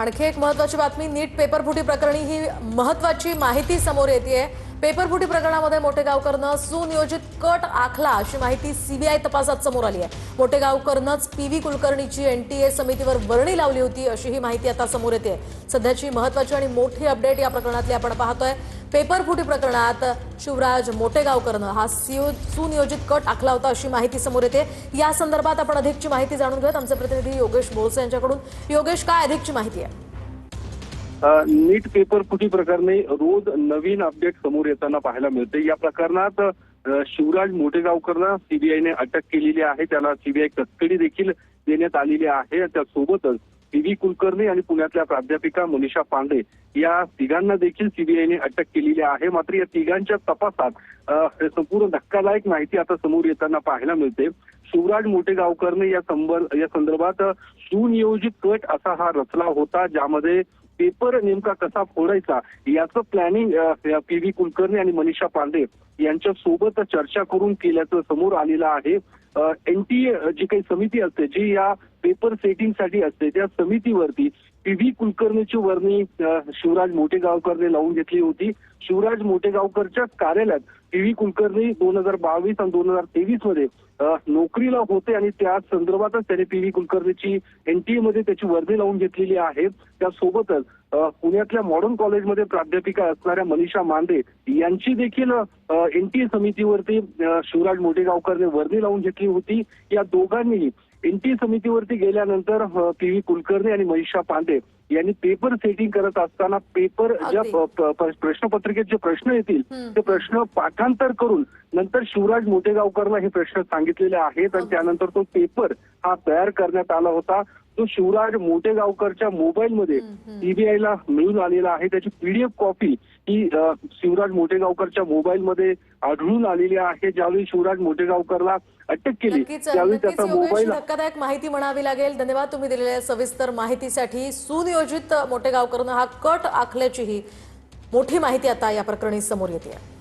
आणखी एक महत्त्वाची बातमी, नीट पेपरफुटी प्रकरणी ही महत्त्वाची माहिती समोर येतेय। पेपरफुटी प्रकरणामध्ये मोटेगावकरनं सुनियोजित कट आखला अशी माहिती सीबीआय तपासात समोर आली आहे। मोटेगावकरनंच पीव्ही कुलकर्णीची एनटीए समितीवर वर्णी लावली होती अशी ही माहिती आता समोर येते। सध्याची महत्त्वाची आणि मोठी अपडेट या प्रकरणातली आपण पाहतोय। पेपरफुटी प्रकरणात शिवराज मोटेगावकरनं हा सुनियोजित कट आखला होता अशी माहिती समोर येते। या संदर्भात आपण अधिकची माहिती जाणून घेऊयात आमचे प्रतिनिधी योगेश बोरसे यांच्याकडून। योगेश, काय अधिकची माहिती आहे? नीट पेपर फुटी प्रकरणी रोज नवीन अपडेट समोर येताना पाहायला मिळते। या प्रकरणात शिवराज मोटेगावकरला सीबीआयने अटक केलेली आहे। त्याला सीबीआय कस्टडी देखील देण्यात आलेली आहे। त्यासोबतच पीव्ही कुलकर्णी आणि पुण्यातल्या प्राध्यापिका मनीषा पांडे या तिघांना देखील सीबीआयने अटक केलेली आहे। मात्र या तिघांच्या तपासात संपूर्ण धक्कादायक माहिती आता समोर येताना पाहायला मिळते। शिवराज मोटेगावकरने या संदर्भात सुनियोजित कट असा हा रचला होता, ज्यामध्ये पेपर नेमका कसा फोडायचा याचं प्लॅनिंग पीव्ही कुलकर्णी आणि मनीषा पांडे यांच्या सोबत चर्चा करून केल्याचं समोर आलेलं आहे। एनटीए जी काही समिती असते, जी या पेपर सेटिंगसाठी असते, त्या समितीवरती पीव्ही कुलकर्णीची वर्णी शिवराज मोटेगावकरने लावून घेतली होती। शिवराज मोटेगावकरच्या कार्यालयात पीव्ही कुलकर्णी 2022 आणि 2023 मध्ये नोकरीला होते आणि त्या संदर्भातच त्याने पीव्ही कुलकर्णीची एनटीए मध्ये त्याची वर्णी लावून घेतलेली आहे। त्यासोबतच पुण्यातल्या मॉडर्न कॉलेजमध्ये प्राध्यापिका असणाऱ्या मनीषा मांडे यांची देखील एनटीए समितीवरती शिवराज मोटेगावकरने वर्णी लावून घेतली होती। या दोघांनी एनटीए समितीवरती गेल्यानंतर पीव्ही कुलकर्णी आणि मनीषा पांडे यांनी पेपर सेटिंग करत असताना पेपर ज्या प्रश्नपत्रिकेत जे प्रश्न येतील ते प्रश्न पाठांतर करून नंतर शिवराज मोटेगावकरला हे प्रश्न सांगितलेले आहेत आणि त्यानंतर तो पेपर हा तयार करण्यात आला होता। तो शिवराज मोटेगावकरच्या मोबाईलमध्ये सीबीआयला मिळून आलेला आहे। त्याची पीडीएफ कॉपी ही शिवराज मोटेगावकरच्या मोबाईलमध्ये आढळून आलेली आहे। ज्यावेळी शिवराज मोटेगावकरला अटक केली त्यावेळी त्याचा मोबाईल धक्कादायक माहिती म्हणावी लागेल। धन्यवाद तुम्ही दिलेल्या सविस्तर माहितीसाठी। सुनियोजित मोटेगावकरनं हा कट आखल्याची ही मोठी माहिती आता या प्रकरणी समोर येते आहे।